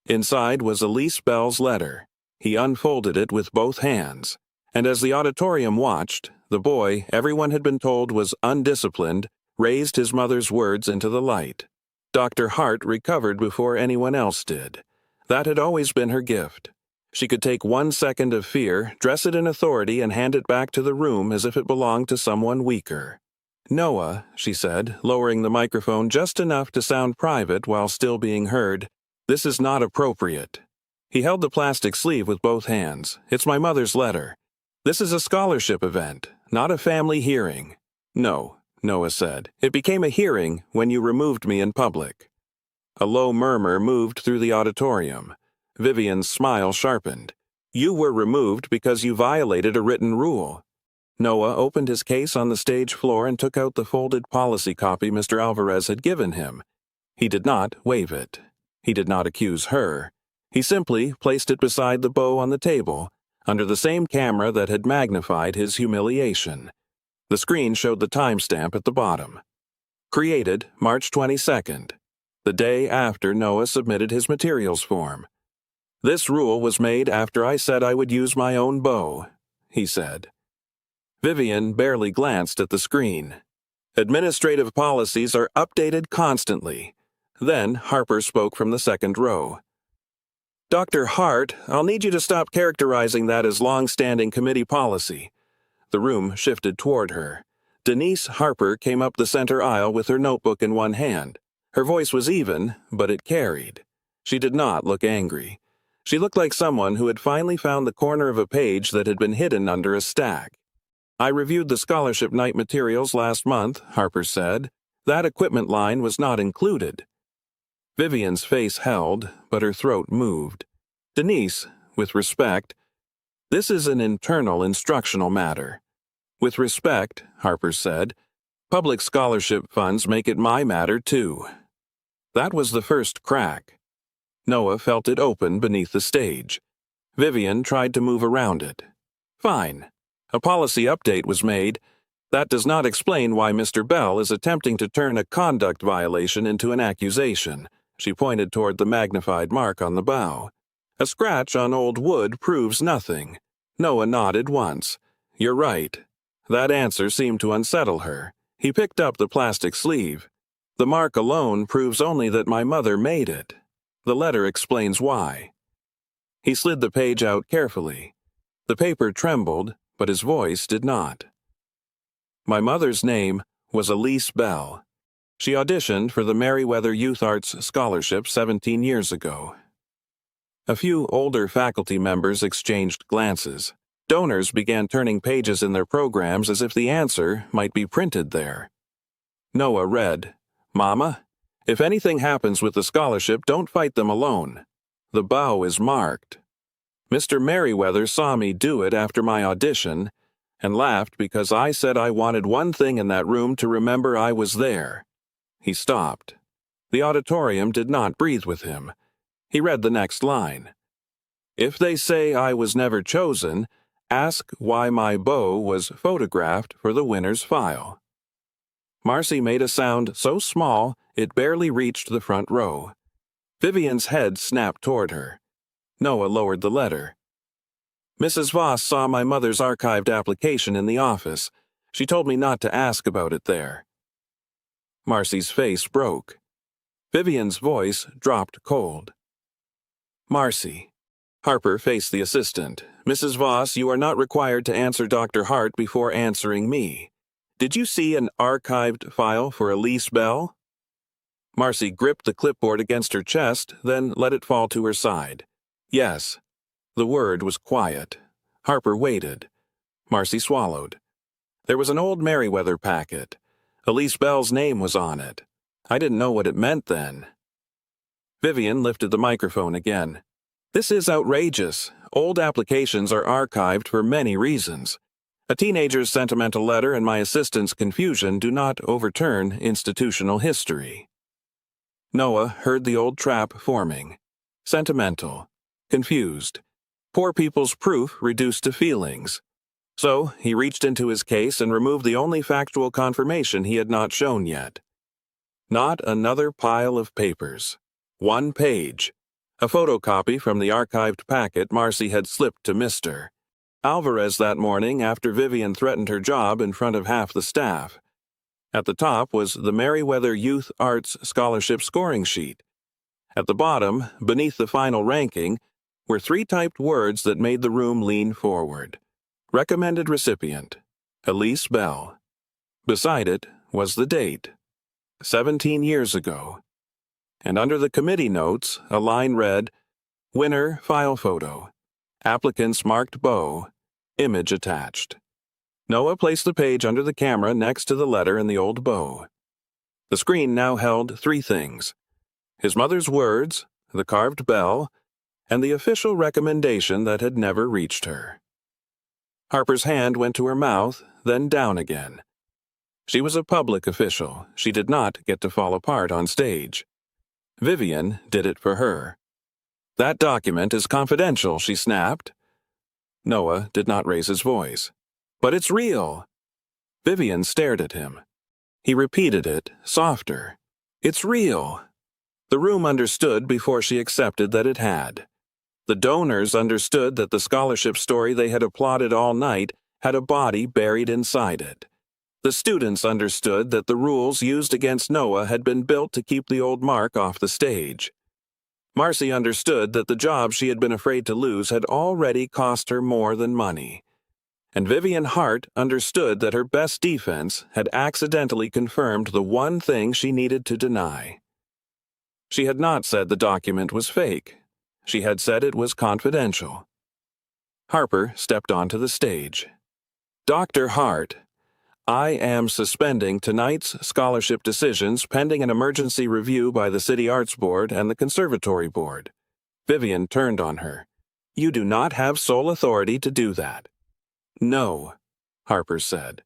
Inside was Elise Bell's letter. He unfolded it with both hands, and as the auditorium watched, the boy everyone had been told was undisciplined raised his mother's words into the light. Dr. Hart recovered before anyone else did. That had always been her gift. She could take 1 second of fear, dress it in authority, and hand it back to the room as if it belonged to someone weaker. "Noah," she said, lowering the microphone just enough to sound private while still being heard, "this is not appropriate." He held the plastic sleeve with both hands. "It's my mother's letter. This is a scholarship event, not a family hearing." "No," Noah said. "It became a hearing when you removed me in public." A low murmur moved through the auditorium. Vivian's smile sharpened. "You were removed because you violated a written rule." Noah opened his case on the stage floor and took out the folded policy copy Mr. Alvarez had given him. He did not wave it. He did not accuse her. He simply placed it beside the bow on the table, under the same camera that had magnified his humiliation. The screen showed the timestamp at the bottom. Created March 22nd, the day after Noah submitted his materials form. "This rule was made after I said I would use my own bow," he said. Vivian barely glanced at the screen. "Administrative policies are updated constantly." Then Harper spoke from the second row. "Dr. Hart, I'll need you to stop characterizing that as long-standing committee policy." The room shifted toward her. Denise Harper came up the center aisle with her notebook in one hand. Her voice was even, but it carried. She did not look angry. She looked like someone who had finally found the corner of a page that had been hidden under a stack. "I reviewed the scholarship night materials last month," Harper said. "That equipment line was not included." Vivian's face held, but her throat moved. "Denise, with respect, this is an internal instructional matter." "With respect," Harper said, "public scholarship funds make it my matter, too." That was the first crack. Noah felt it open beneath the stage. Vivian tried to move around it. "Fine. A policy update was made. That does not explain why Mr. Bell is attempting to turn a conduct violation into an accusation." She pointed toward the magnified mark on the bow. "A scratch on old wood proves nothing." Noah nodded once. "You're right." That answer seemed to unsettle her. He picked up the plastic sleeve. "The mark alone proves only that my mother made it. The letter explains why." He slid the page out carefully. The paper trembled, but his voice did not. My mother's name was Elise Bell. She auditioned for the Merriweather Youth Arts Scholarship 17 years ago. A few older faculty members exchanged glances. Donors began turning pages in their programs as if the answer might be printed there. Noah read, "Mama, if anything happens with the scholarship, don't fight them alone. The bow is marked. Mr. Merriweather saw me do it after my audition and laughed because I said I wanted one thing in that room to remember I was there." He stopped. The auditorium did not breathe with him. He read the next line. "If they say I was never chosen, ask why my bow was photographed for the winner's file." Marcy made a sound so small it barely reached the front row. Vivian's head snapped toward her. Noah lowered the letter. "Mrs. Voss saw my mother's archived application in the office. She told me not to ask about it there." Marcy's face broke. Vivian's voice dropped cold. "Marcy." Harper faced the assistant. "Mrs. Voss, you are not required to answer Dr. Hart before answering me. Did you see an archived file for Elise Bell?" Marcy gripped the clipboard against her chest, then let it fall to her side. "Yes." The word was quiet. Harper waited. Marcy swallowed. "There was an old Merriweather packet. Elise Bell's name was on it. I didn't know what it meant then." Vivian lifted the microphone again. "This is outrageous. Old applications are archived for many reasons. A teenager's sentimental letter and my assistant's confusion do not overturn institutional history." Noah heard the old trap forming. Sentimental. Confused. Poor people's proof reduced to feelings. So he reached into his case and removed the only factual confirmation he had not shown yet. Not another pile of papers. One page. A photocopy from the archived packet Marcy had slipped to Mr. Alvarez that morning after Vivian threatened her job in front of half the staff. At the top was the Merriweather Youth Arts Scholarship scoring sheet. At the bottom, beneath the final ranking, were 3 typed words that made the room lean forward. Recommended recipient, Elise Bell. Beside it was the date, 17 years ago. And under the committee notes, a line read, "Winner file photo. Applicants marked bow. Image attached." Noah placed the page under the camera next to the letter and the old bow. The screen now held 3 things: his mother's words, the carved bell, and the official recommendation that had never reached her. Harper's hand went to her mouth, then down again. She was a public official. She did not get to fall apart on stage. Vivian did it for her. "That document is confidential," she snapped. Noah did not raise his voice. "But it's real." Vivian stared at him. He repeated it, softer. "It's real." The room understood before she accepted that it had. The donors understood that the scholarship story they had applauded all night had a body buried inside it. The students understood that the rules used against Noah had been built to keep the old mark off the stage. Marcy understood that the job she had been afraid to lose had already cost her more than money. And Vivian Hart understood that her best defense had accidentally confirmed the one thing she needed to deny. She had not said the document was fake. She had said it was confidential. Harper stepped onto the stage. "Dr. Hart, I am suspending tonight's scholarship decisions pending an emergency review by the City Arts Board and the Conservatory Board." Vivian turned on her. "You do not have sole authority to do that." "No," Harper said.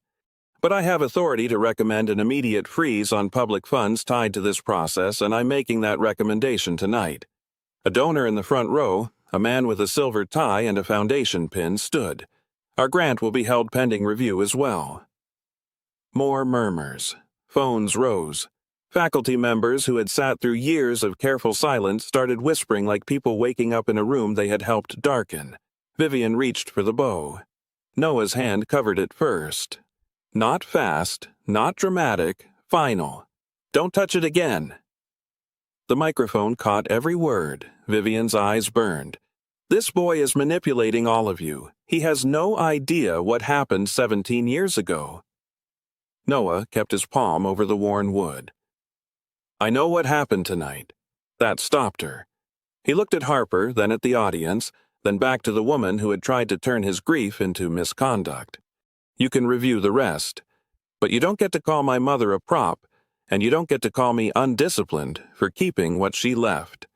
"But I have authority to recommend an immediate freeze on public funds tied to this process, and I'm making that recommendation tonight." A donor in the front row, a man with a silver tie and a foundation pin, stood. "Our grant will be held pending review as well." More murmurs. Phones rose. Faculty members who had sat through years of careful silence started whispering like people waking up in a room they had helped darken. Vivian reached for the bow. Noah's hand covered it first. "Not fast, not dramatic, final. Don't touch it again." The microphone caught every word. Vivian's eyes burned. "This boy is manipulating all of you. He has no idea what happened 17 years ago. Noah kept his palm over the worn wood. I know what happened tonight. That stopped her. He looked at Harper, then at the audience, then back to the woman who had tried to turn his grief into misconduct. You can review the rest. But you don't get to call my mother a prop, and you don't get to call me undisciplined for keeping what she left.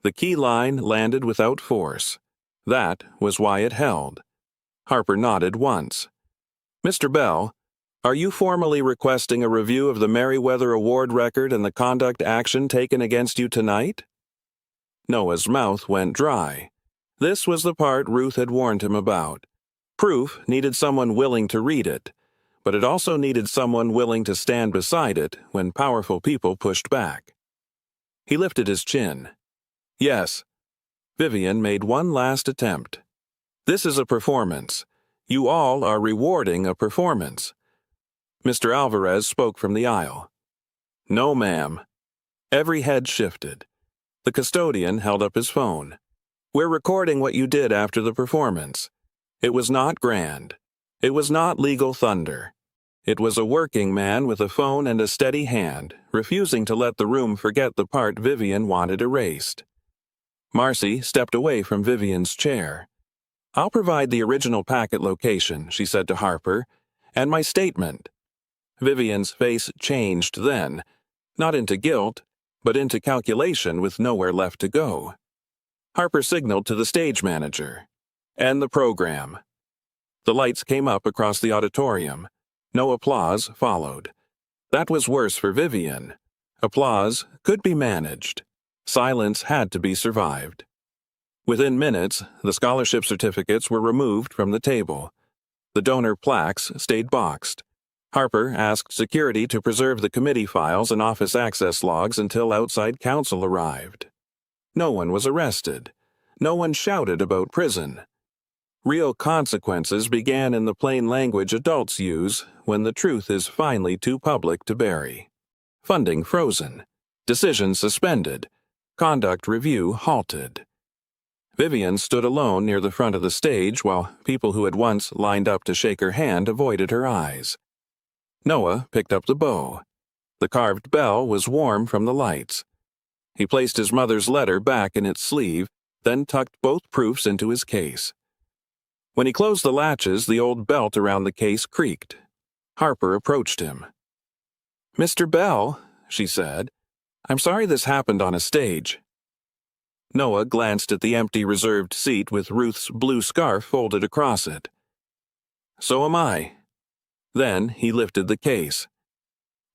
The key line landed without force. That was why it held. Harper nodded once. Mr. Bell, are you formally requesting a review of the Merriweather Award record and the conduct action taken against you tonight? Noah's mouth went dry. This was the part Ruth had warned him about. Proof needed someone willing to read it, but it also needed someone willing to stand beside it when powerful people pushed back. He lifted his chin. Yes. Vivian made one last attempt. This is a performance. You all are rewarding a performance. Mr. Alvarez spoke from the aisle. No, ma'am. Every head shifted. The custodian held up his phone. We're recording what you did after the performance. It was not grand. It was not legal thunder. It was a working man with a phone and a steady hand, refusing to let the room forget the part Vivian wanted erased. Marcy stepped away from Vivian's chair. I'll provide the original packet location, she said to Harper, and my statement. Vivian's face changed then, not into guilt, but into calculation with nowhere left to go. Harper signaled to the stage manager. End the program. The lights came up across the auditorium. No applause followed. That was worse for Vivian. Applause could be managed. Silence had to be survived. Within minutes, the scholarship certificates were removed from the table. The donor plaques stayed boxed. Harper asked security to preserve the committee files and office access logs until outside counsel arrived. No one was arrested. No one shouted about prison. Real consequences began in the plain language adults use when the truth is finally too public to bury. Funding frozen. Decisions suspended. Conduct review halted. Vivian stood alone near the front of the stage while people who had once lined up to shake her hand avoided her eyes. Noah picked up the bow. The carved bell was warm from the lights. He placed his mother's letter back in its sleeve, then tucked both proofs into his case. When he closed the latches, the old belt around the case creaked. Harper approached him. Mr. Bell, she said, I'm sorry this happened on a stage. Noah glanced at the empty reserved seat with Ruth's blue scarf folded across it. So am I. Then he lifted the case.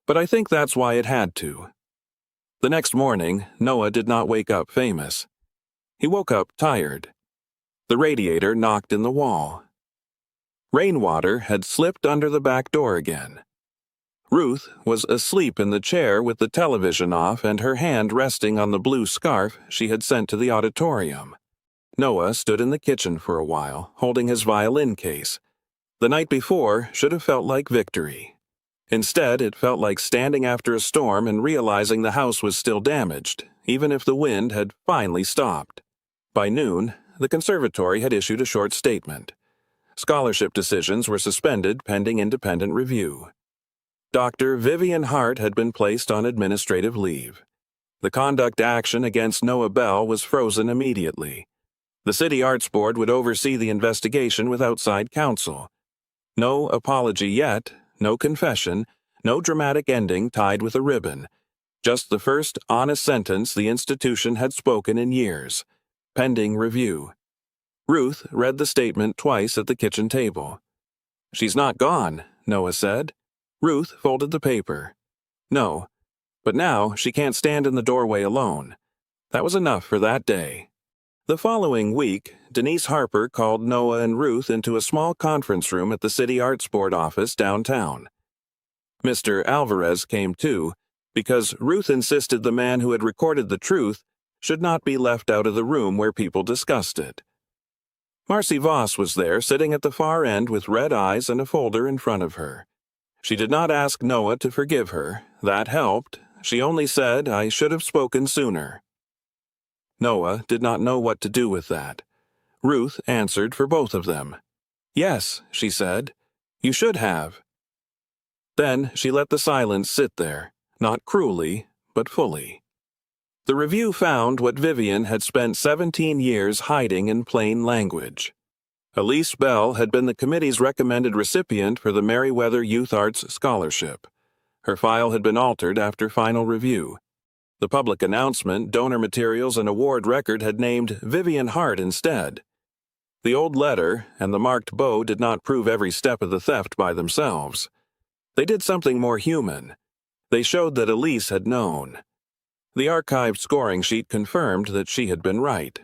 But I think that's why it had to. The next morning, Noah did not wake up famous. He woke up tired. The radiator knocked in the wall. Rainwater had slipped under the back door again. Ruth was asleep in the chair with the television off and her hand resting on the blue scarf she had sent to the auditorium. Noah stood in the kitchen for a while, holding his violin case. The night before should have felt like victory. Instead, it felt like standing after a storm and realizing the house was still damaged, even if the wind had finally stopped. By noon, the conservatory had issued a short statement. Scholarship decisions were suspended pending independent review. Dr. Vivian Hart had been placed on administrative leave. The conduct action against Noah Bell was frozen immediately. The City Arts Board would oversee the investigation with outside counsel. No apology yet, no confession, no dramatic ending tied with a ribbon. Just the first honest sentence the institution had spoken in years. Pending review. Ruth read the statement twice at the kitchen table. She's not gone, Noah said. Ruth folded the paper. No, but now she can't stand in the doorway alone. That was enough for that day. The following week, Denise Harper called Noah and Ruth into a small conference room at the City Arts Board office downtown. Mr. Alvarez came too, because Ruth insisted the man who had recorded the truth should not be left out of the room where people discussed it. Marcy Voss was there, sitting at the far end with red eyes and a folder in front of her. She did not ask Noah to forgive her. That helped. She only said, I should have spoken sooner. Noah did not know what to do with that. Ruth answered for both of them. "Yes," she said. "You should have." Then she let the silence sit there, not cruelly, but fully. The review found what Vivian had spent 17 years hiding in plain language. Elise Bell had been the committee's recommended recipient for the Meriwether Youth Arts Scholarship. Her file had been altered after final review. The public announcement, donor materials, and award record had named Vivian Hart instead. The old letter and the marked bow did not prove every step of the theft by themselves. They did something more human. They showed that Elise had known. The archived scoring sheet confirmed that she had been right.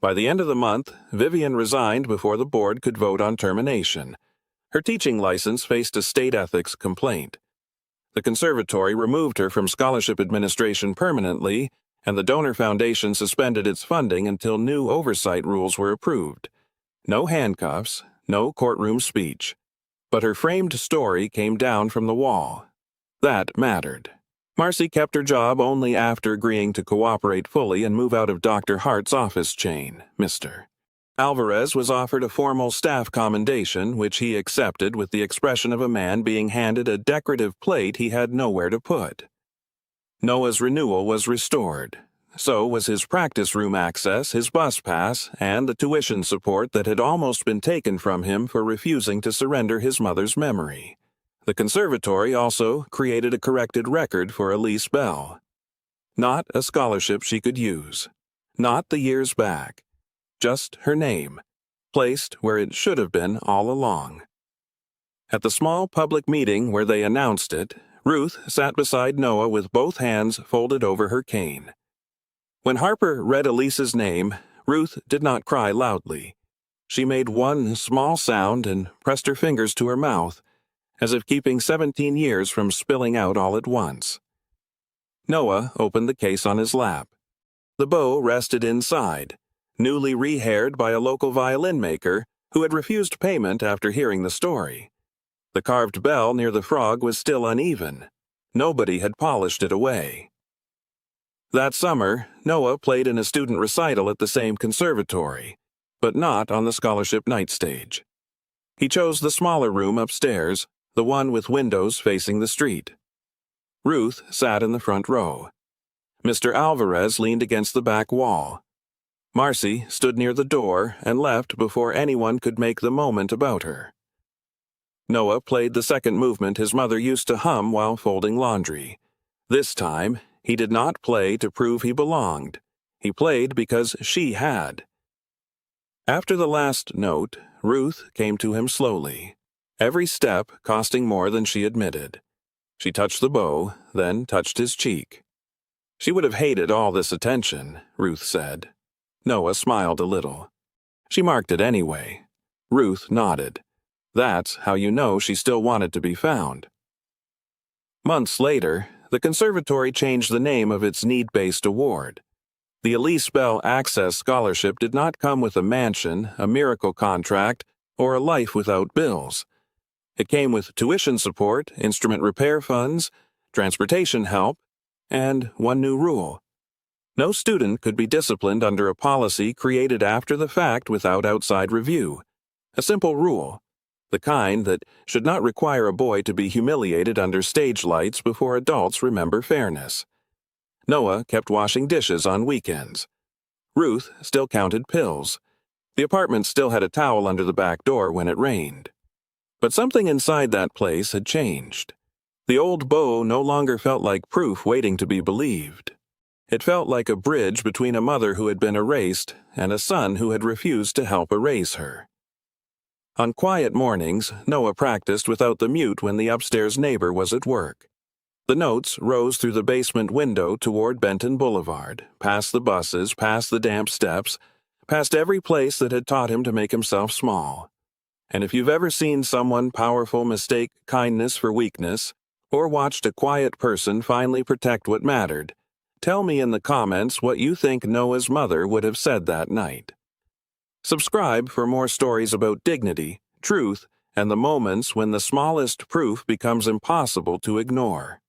By the end of the month, Vivian resigned before the board could vote on termination. Her teaching license faced a state ethics complaint. The conservatory removed her from scholarship administration permanently, and the donor foundation suspended its funding until new oversight rules were approved. No handcuffs, no courtroom speech. But her framed story came down from the wall. That mattered. Marcy kept her job only after agreeing to cooperate fully and move out of Dr. Hart's office chain, Mr. Alvarez was offered a formal staff commendation, which he accepted with the expression of a man being handed a decorative plate he had nowhere to put. Noah's renewal was restored. So was his practice room access, his bus pass, and the tuition support that had almost been taken from him for refusing to surrender his mother's memory. The conservatory also created a corrected record for Elise Bell. Not a scholarship she could use. Not the years back. Just her name, placed where it should have been all along. At the small public meeting where they announced it, Ruth sat beside Noah with both hands folded over her cane. When Harper read Elise's name, Ruth did not cry loudly. She made one small sound and pressed her fingers to her mouth, as if keeping 17 years from spilling out all at once. Noah opened the case on his lap. The bow rested inside, newly rehaired by a local violin maker who had refused payment after hearing the story. The carved bell near the frog was still uneven. Nobody had polished it away. That summer, Noah played in a student recital at the same conservatory, but not on the scholarship night stage. He chose the smaller room upstairs, the one with windows facing the street. Ruth sat in the front row. Mr. Alvarez leaned against the back wall. Marcy stood near the door and left before anyone could make the moment about her. Noah played the second movement his mother used to hum while folding laundry. This time, he did not play to prove he belonged. He played because she had. After the last note, Ruth came to him slowly, every step costing more than she admitted. She touched the bow, then touched his cheek. She would have hated all this attention, Ruth said. Noah smiled a little. She marked it anyway. Ruth nodded. That's how you know she still wanted to be found. Months later, the conservatory changed the name of its need-based award. The Elise Bell Access Scholarship did not come with a mansion, a miracle contract, or a life without bills. It came with tuition support, instrument repair funds, transportation help, and one new rule. No student could be disciplined under a policy created after the fact without outside review. A simple rule, the kind that should not require a boy to be humiliated under stage lights before adults remember fairness. Noah kept washing dishes on weekends. Ruth still counted pills. The apartment still had a towel under the back door when it rained. But something inside that place had changed. The old bow no longer felt like proof waiting to be believed. It felt like a bridge between a mother who had been erased and a son who had refused to help erase her. On quiet mornings, Noah practiced without the mute when the upstairs neighbor was at work. The notes rose through the basement window toward Benton Boulevard, past the buses, past the damp steps, past every place that had taught him to make himself small. And if you've ever seen someone powerful mistake kindness for weakness, or watched a quiet person finally protect what mattered, tell me in the comments what you think Noah's mother would have said that night. Subscribe for more stories about dignity, truth, and the moments when the smallest proof becomes impossible to ignore.